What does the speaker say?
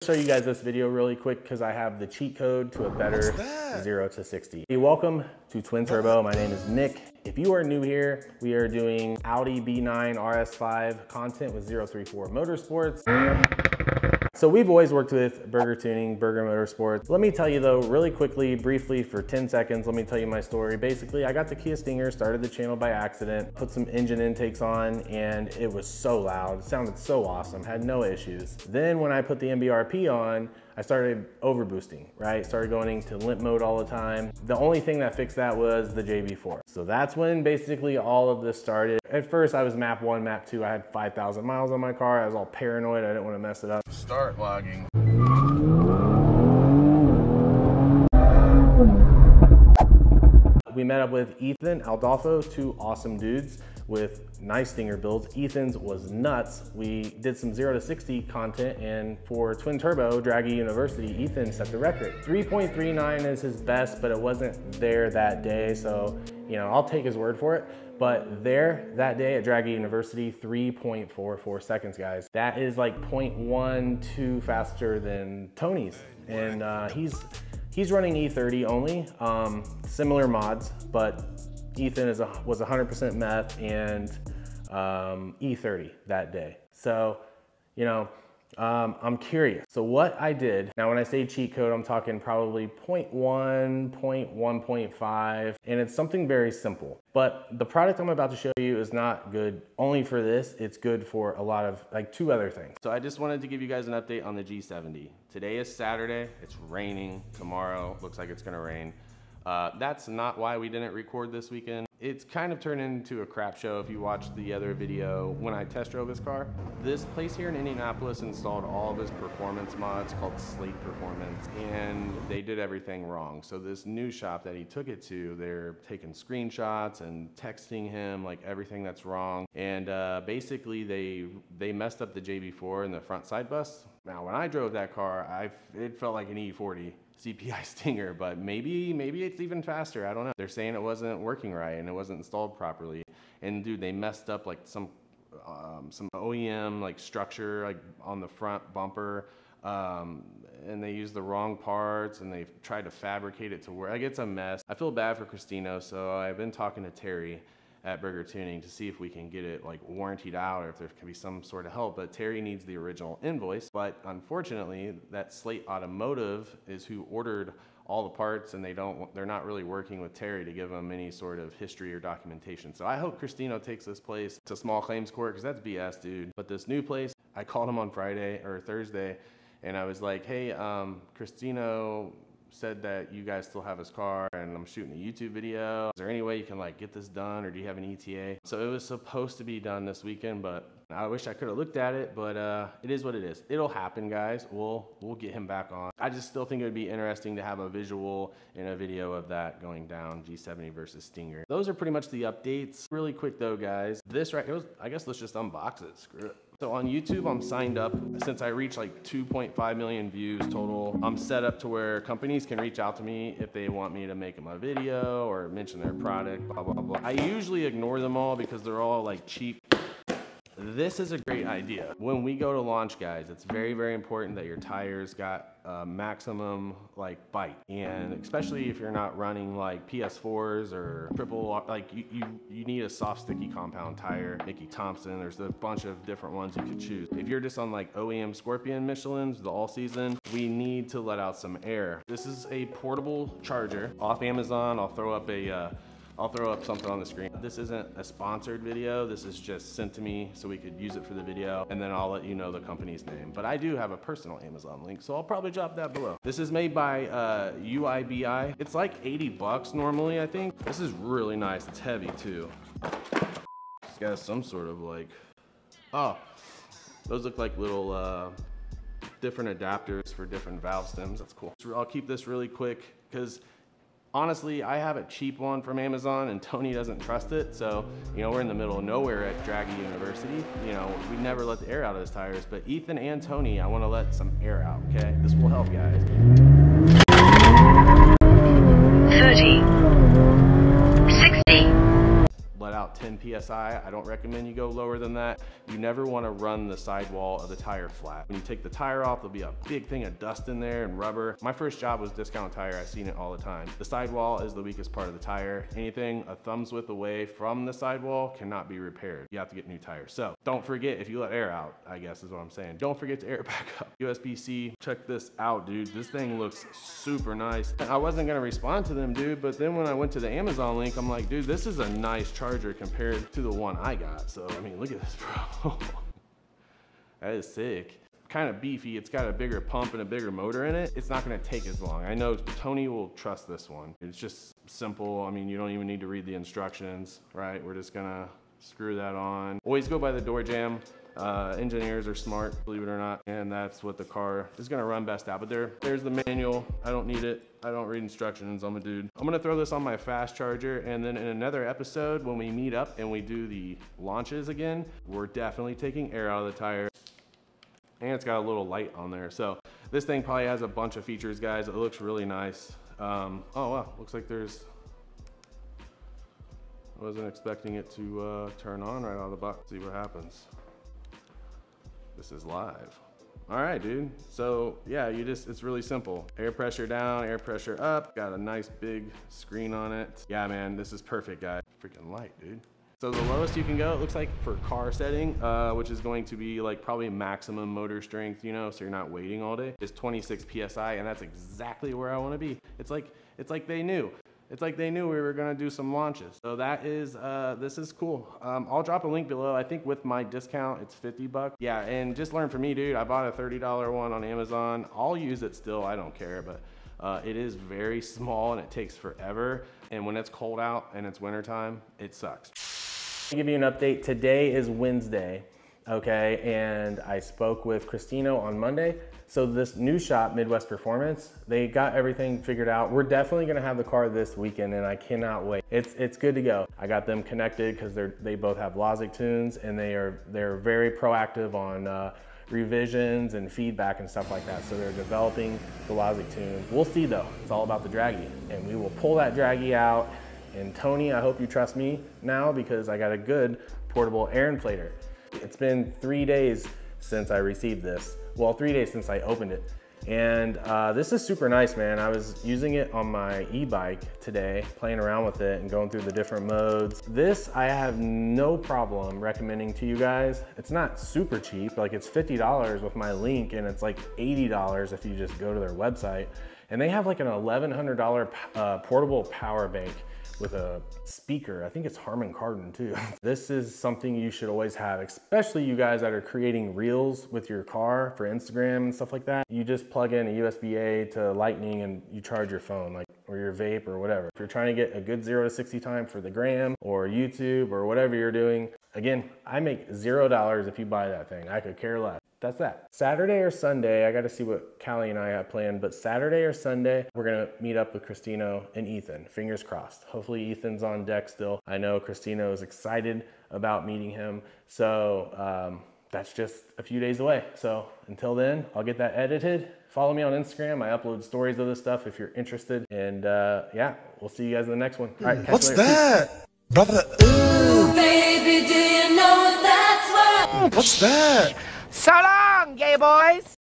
Show you guys this video really quick because I have the cheat code to a better 0 to 60. Hey, welcome to Twin Turbo. My name is Nick. If you are new here, we are doing Audi B9 RS5 content with 034 Motorsports. So we've always worked with Burger Tuning, Burger Motorsports. Let me tell you though, really quickly, briefly for 10 seconds, let me tell you my story. Basically, I got the Kia Stinger, started the channel by accident, put some engine intakes on, and it was so loud. It sounded so awesome, had no issues. Then when I put the MBRP on, I started overboosting, right? Started going into limp mode all the time. The only thing that fixed that was the JB4. So that's when basically all of this started. At first I was map 1, map 2. I had 5,000 miles on my car. I was all paranoid. I didn't want to mess it up. Start logging. We met up with Ethan, Aldolfo, two awesome dudes with nice Stinger builds. Ethan's was nuts. We did some 0 to 60 content, and for Twin Turbo, Draghi University, Ethan set the record. 3.39 is his best, but it wasn't there that day, so you know, I'll take his word for it. But there, that day at Draghi University, 3.44 seconds, guys. That is like 0.12 faster than Tony's. And he's running E30 only, similar mods, but Ethan was 100% meth and E30 that day. So, you know, I'm curious. So what I did, now when I say cheat code, I'm talking probably 0.1, 1.5, and it's something very simple. But the product I'm about to show you is not good only for this, it's good for a lot of, like 2 other things. So I just wanted to give you guys an update on the G70. Today is Saturday, it's raining. Tomorrow, looks like it's gonna rain. That's not why we didn't record this weekend. It's kind of turned into a crap show if you watch the other video when I test drove his car. This place here in Indianapolis installed all of his performance mods called Slate Performance, and they did everything wrong. So this new shop that he took it to, they're taking screenshots and texting him like everything that's wrong. And basically they messed up the JB4 and the front side bus. Now when I drove that car, it felt like an E40 CPI Stinger, but maybe it's even faster. I don't know. They're saying it wasn't working right and it wasn't installed properly. And dude, they messed up like some OEM like structure like on the front bumper, and they used the wrong parts and they tried to fabricate it to work. Like, it's a mess. I feel bad for Cristino, so I've been talking to Terry at Burger Tuning to see if we can get it like warrantied out or if there can be some sort of help, but Terry needs the original invoice. But unfortunately, that Slate Automotive is who ordered all the parts, and they're not really working with Terry to give them any sort of history or documentation. So I hope Cristino takes this place to small claims court, because that's BS, dude. But this new place, I called him on Friday or Thursday, and I was like, hey, Cristino said that you guys still have his car and I'm shooting a YouTube video. Is there any way you can like get this done, or do you have an ETA? So it was supposed to be done this weekend, but I wish I could have looked at it, but it is what it is. It'll happen, guys. We'll get him back on. I just still think it would be interesting to have a visual and a video of that going down, G70 versus Stinger. Those are pretty much the updates. Really quick though, guys. This right here, I guess let's just unbox it, screw it. So on YouTube, I'm signed up. Since I reached like 2.5 million views total, I'm set up to where companies can reach out to me if they want me to make them a video or mention their product, blah, blah, blah. I usually ignore them all because they're all like cheap. This is a great idea. When we go to launch, guys, it's very, very important that your tires got maximum like bite. And especially if you're not running like PS4s or triple, like you need a soft sticky compound tire. Thompson, there's a bunch of different ones you could choose. If you're just on like OEM Scorpion Michelins, the all season, we need to let out some air. This is a portable charger off Amazon. I'll throw up something on the screen. This isn't a sponsored video. This is just sent to me so we could use it for the video, and then I'll let you know the company's name. But I do have a personal Amazon link, so I'll probably drop that below. This is made by UIBI. It's like 80 bucks normally, I think. This is really nice. It's heavy too. It's got some sort of like, oh, those look like little different adapters for different valve stems. That's cool. So I'll keep this really quick because honestly, I have a cheap one from Amazon and Tony doesn't trust it. So, you know, we're in the middle of nowhere at Draghi University. You know, we never let the air out of his tires, but Ethan and Tony, I want to let some air out, okay? This will help, guys. 30, 60. Let out about 10 PSI. I don't recommend you go lower than that. You never want to run the sidewall of the tire flat. When you take the tire off, there'll be a big thing of dust in there and rubber. My first job was discount tire. I've seen it all the time. The sidewall is the weakest part of the tire. Anything a thumb's width away from the sidewall cannot be repaired. You have to get new tires. So don't forget, if you let air out, I guess is what I'm saying, don't forget to air it back up. USB-C, check this out, dude. This thing looks super nice. I wasn't gonna respond to them, dude, but then when I went to the Amazon link, I'm like, dude, this is a nice charger compared to the one I got. So, I mean, look at this, bro. That is sick. Kind of beefy. It's got a bigger pump and a bigger motor in it. It's not gonna take as long. I know Tony will trust this one. It's just simple. I mean, you don't even need to read the instructions, right? We're just gonna screw that on. Always go by the door jamb. Engineers are smart, believe it or not, and that's what the car is gonna run best out. But there's the manual. I don't need it. I don't read instructions. I'm a dude. I'm gonna throw this on my fast charger, and then in another episode, when we meet up and we do the launches again, we're definitely taking air out of the tire. And it's got a little light on there. So this thing probably has a bunch of features, guys. It looks really nice. Oh wow, looks like there's, I wasn't expecting it to turn on right out of the box. See what happens. This is live. All right, dude. So yeah, it's really simple. Air pressure down, air pressure up. Got a nice big screen on it. Yeah, man, this is perfect, guys. Freaking light, dude. So the lowest you can go, it looks like for car setting, which is going to be like probably maximum motor strength, you know, so you're not waiting all day, is 26 PSI, and that's exactly where I want to be. It's like they knew. It's like they knew we were gonna do some launches. So that is, this is cool. I'll drop a link below. I think with my discount, it's 50 bucks. Yeah, and just learn from me, dude. I bought a $30 one on Amazon. I'll use it still, I don't care, but it is very small and it takes forever. And when it's cold out and it's wintertime, it sucks. To give you an update, today is Wednesday, okay, and I spoke with Cristino on Monday. So this new shop, Midwest Performance, they got everything figured out. We're definitely gonna have the car this weekend, and I cannot wait. It's good to go. I got them connected because they both have Logic tunes, and they're very proactive on revisions and feedback and stuff like that. So they're developing the Logic tunes. We'll see though. It's all about the draggy, and we will pull that draggy out. And Tony, I hope you trust me now because I got a good portable air inflator. It's been 3 days since I received this. Well, 3 days since I opened it. And this is super nice, man. I was using it on my e-bike today, playing around with it and going through the different modes. This, I have no problem recommending to you guys. It's not super cheap, like it's $50 with my link, and it's like $80 if you just go to their website. And they have like an $1,100 portable power bank with a speaker. I think it's Harman Kardon too. This is something you should always have, especially you guys that are creating reels with your car for Instagram and stuff like that. You just plug in a USB-A to Lightning and you charge your phone, like, or your vape or whatever. If you're trying to get a good 0 to 60 time for the gram or YouTube or whatever you're doing, again, I make $0 if you buy that thing. I could care less. That's that. Saturday or Sunday, I gotta see what Callie and I have planned, but Saturday or Sunday, we're gonna meet up with Cristino and Ethan. Fingers crossed. Hopefully Ethan's on deck still. I know Cristino is excited about meeting him. So that's just a few days away. So until then, I'll get that edited. Follow me on Instagram. I upload stories of this stuff if you're interested. And yeah, we'll see you guys in the next one. All right, what's that? Brother, ooh. Baby, do you know that's what? What's that? So long, gay boys!